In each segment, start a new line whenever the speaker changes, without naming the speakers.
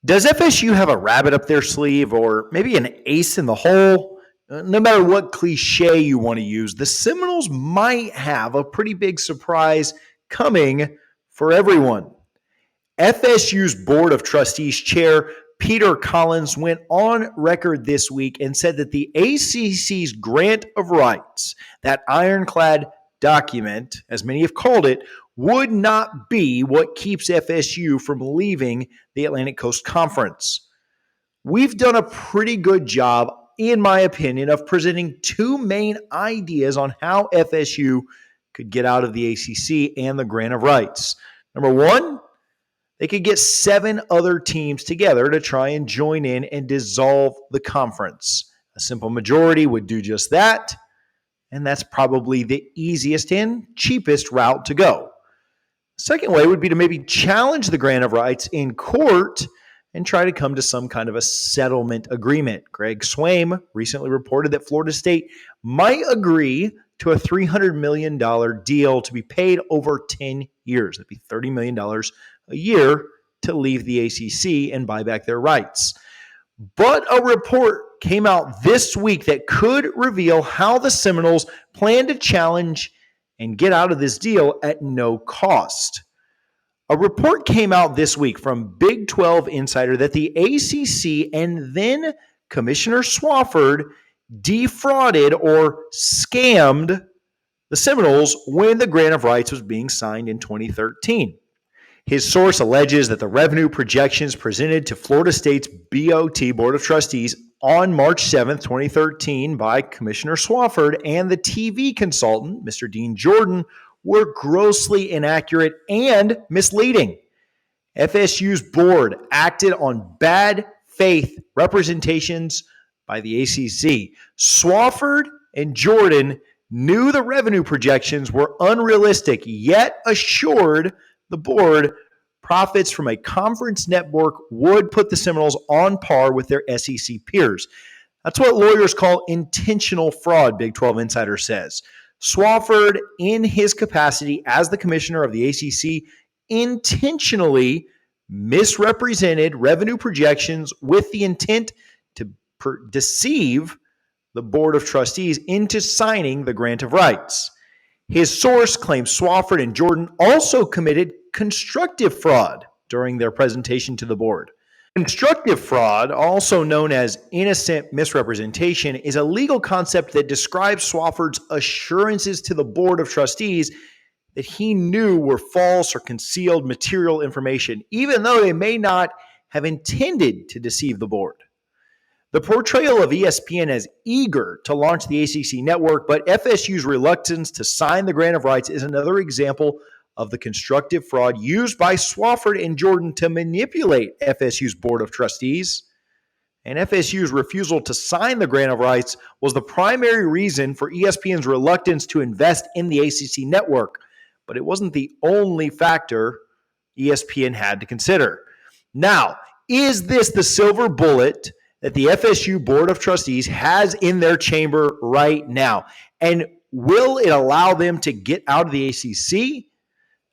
Does FSU have a rabbit up their sleeve or maybe an ace in the hole? No matter what cliche you want to use, the Seminoles might have a pretty big surprise coming for everyone. FSU's Board of Trustees chair, Peter Collins, went on record this week and said that the ACC's grant of rights, that ironclad document, as many have called it, would not be what keeps FSU from leaving the Atlantic Coast Conference. We've done a pretty good job, in my opinion, of presenting two main ideas on how FSU could get out of the ACC and the grant of rights. Number one, they could get 7 other teams together to try and join in and dissolve the conference. A simple majority would do just that, and that's probably the easiest and cheapest route to go. Second way would be to maybe challenge the grant of rights in court and try to come to some kind of a settlement agreement. Greg Swaim recently reported that Florida State might agree to a $300 million deal to be paid over 10 years. That'd be $30 million a year to leave the ACC and buy back their rights. But a report came out this week that could reveal how the Seminoles plan to challenge and get out of this deal at no cost. A report came out this week from Big 12 Insider that the ACC and then Commissioner Swofford defrauded or scammed the Seminoles when the grant of rights was being signed in 2013. His source alleges that the revenue projections presented to Florida State's BOT, Board of Trustees, on March 7, 2013 by Commissioner Swofford and the TV consultant, Mr. Dean Jordan, were grossly inaccurate and misleading. FSU's board acted on bad faith representations by the ACC. Swofford and Jordan knew the revenue projections were unrealistic, yet assured the board profits from a conference network would put the Seminoles on par with their SEC peers. That's what lawyers call intentional fraud, Big 12 Insider says. Swofford, in his capacity as the commissioner of the ACC, intentionally misrepresented revenue projections with the intent to deceive the Board of Trustees into signing the grant of rights. His source claims Swofford and Jordan also committed constructive fraud during their presentation to the board. Constructive fraud, also known as innocent misrepresentation, is a legal concept that describes Swofford's assurances to the Board of Trustees that he knew were false or concealed material information, even though they may not have intended to deceive the board. The portrayal of ESPN as eager to launch the ACC network, but FSU's reluctance to sign the grant of rights is another example of the constructive fraud used by Swofford and Jordan to manipulate FSU's Board of Trustees. And FSU's refusal to sign the grant of rights was the primary reason for ESPN's reluctance to invest in the ACC network, but it wasn't the only factor ESPN had to consider. Now, is this the silver bullet that the FSU Board of Trustees has in their chamber right now? And will it allow them to get out of the ACC?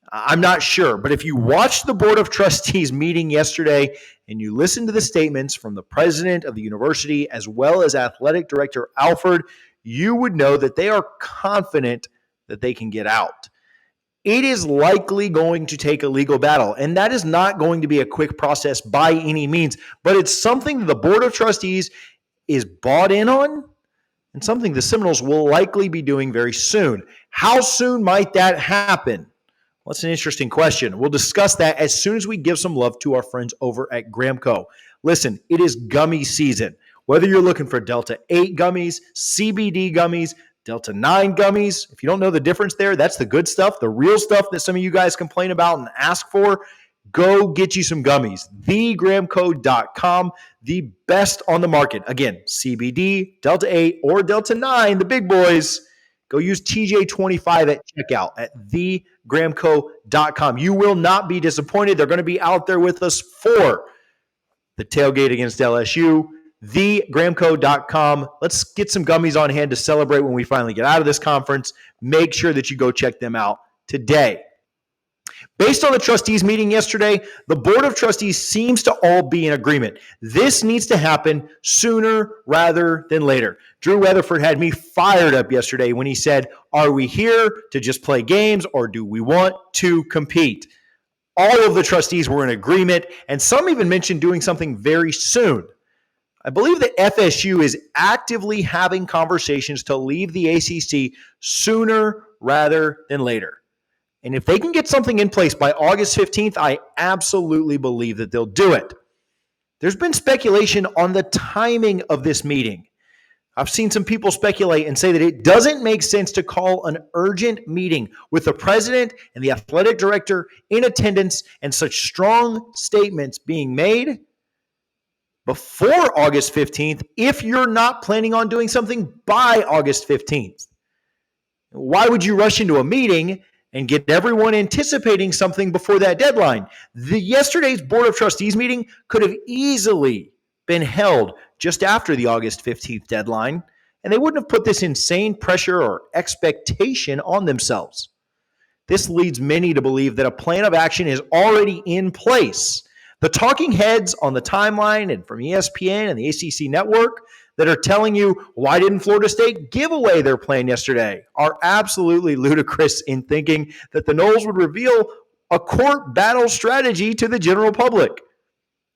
I'm not sure, but if you watched the Board of Trustees meeting yesterday and you listened to the statements from the president of the university as well as athletic director Alford, you would know that they are confident that they can get out. It is likely going to take a legal battle, and that is not going to be a quick process by any means, but it's something that the Board of Trustees is bought in on and something the Seminoles will likely be doing very soon. How soon might that happen? Well, that's an interesting question. We'll discuss that as soon as we give some love to our friends over at Gramco. Listen, it is gummy season. Whether you're looking for Delta 8 gummies, CBD gummies, Delta 9 gummies, if you don't know the difference there, that's the good stuff, the real stuff that some of you guys complain about and ask for. Go get you some gummies. TheGramco.com, the best on the market. Again, CBD, Delta 8, or Delta 9, the big boys. Go use TJ25 at checkout at TheGramco.com. You will not be disappointed. They're going to be out there with us for the tailgate against LSU. TheGramco.com. Let's get some gummies on hand to celebrate when we finally get out of this conference. Make sure that you go check them out today. Based on the trustees meeting yesterday, the board of trustees seems to all be in agreement. This needs to happen sooner rather than later. Drew Weatherford had me fired up yesterday when he said, are we here to just play games or do we want to compete? All of the trustees were in agreement, and some even mentioned doing something very soon. I believe that FSU is actively having conversations to leave the ACC sooner rather than later. And if they can get something in place by August 15th, I absolutely believe that they'll do it. There's been speculation on the timing of this meeting. I've seen some people speculate and say that it doesn't make sense to call an urgent meeting with the president and the athletic director in attendance and such strong statements being made before August 15th if you're not planning on doing something by August 15th. Why would you rush into a meeting and get everyone anticipating something before that deadline? Yesterday's Board of Trustees meeting could have easily been held just after the August 15th deadline, and they wouldn't have put this insane pressure or expectation on themselves. This leads many to believe that a plan of action is already in place. The talking heads on the timeline and from ESPN and the ACC network that are telling you, why didn't Florida State give away their plan yesterday, are absolutely ludicrous in thinking that the Noles would reveal a court battle strategy to the general public.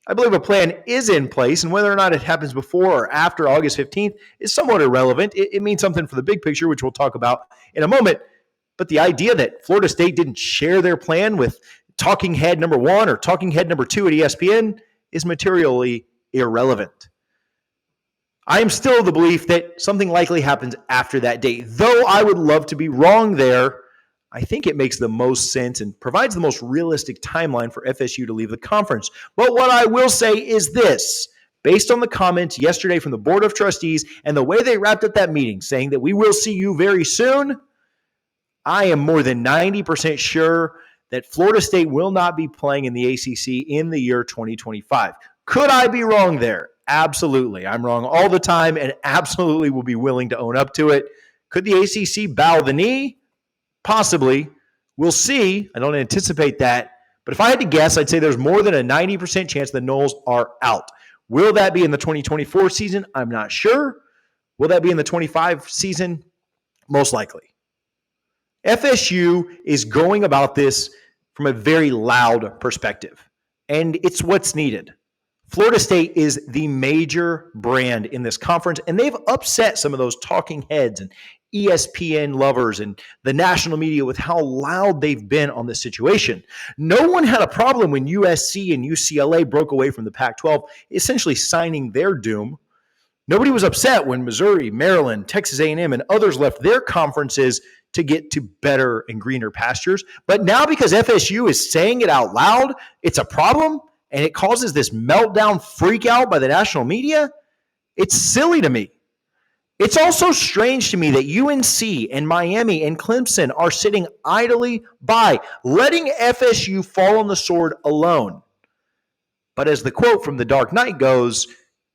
I believe a plan is in place, and whether or not it happens before or after August 15th is somewhat irrelevant. It means something for the big picture, which we'll talk about in a moment. But the idea that Florida State didn't share their plan with talking head number one or talking head number two at ESPN is materially irrelevant. I am still of the belief that something likely happens after that date. Though I would love to be wrong there, I think it makes the most sense and provides the most realistic timeline for FSU to leave the conference. But what I will say is this. Based on the comments yesterday from the Board of Trustees and the way they wrapped up that meeting, saying that we will see you very soon, I am more than 90% sure that Florida State will not be playing in the ACC in the year 2025. Could I be wrong there? Absolutely. I'm wrong all the time and absolutely will be willing to own up to it. Could the ACC bow the knee? Possibly. We'll see. I don't anticipate that. But if I had to guess, I'd say there's more than a 90% chance the Noles are out. Will that be in the 2024 season? I'm not sure. Will that be in the 25 season? Most likely. FSU is going about this from a very loud perspective, and it's what's needed. Florida State is the major brand in this conference, and they've upset some of those talking heads and ESPN lovers and the national media with how loud they've been on this situation. No one had a problem when USC and UCLA broke away from the Pac-12, essentially signing their doom. Nobody was upset when Missouri, Maryland, Texas A&M, and others left their conferences to get to better and greener pastures. But now because FSU is saying it out loud, it's a problem, and it causes this meltdown freak out by the national media. It's silly to me. It's also strange to me that UNC and Miami and Clemson are sitting idly by, letting FSU fall on the sword alone. But as the quote from The Dark Knight goes,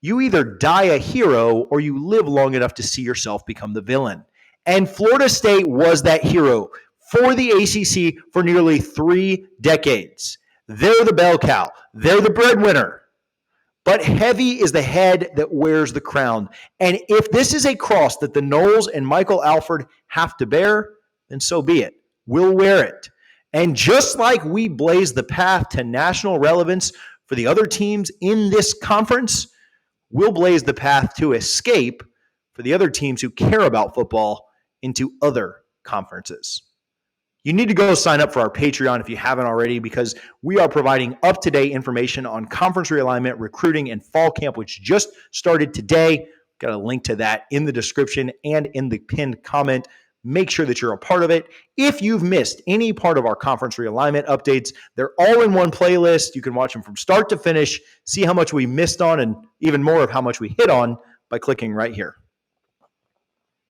you either die a hero or you live long enough to see yourself become the villain. And Florida State was that hero for the ACC for nearly 3 decades. They're the bell cow. They're the breadwinner. But heavy is the head that wears the crown. And if this is a cross that the Noles and Michael Alford have to bear, then so be it. We'll wear it. And just like we blaze the path to national relevance for the other teams in this conference, we'll blaze the path to escape for the other teams who care about football into other conferences. You need to go sign up for our Patreon if you haven't already, because we are providing up-to-date information on conference realignment, recruiting, and fall camp, which just started today. Got a link to that in the description and in the pinned comment. Make sure that you're a part of it. If you've missed any part of our conference realignment updates, they're all in one playlist. You can watch them from start to finish, see how much we missed on, and even more of how much we hit on by clicking right here.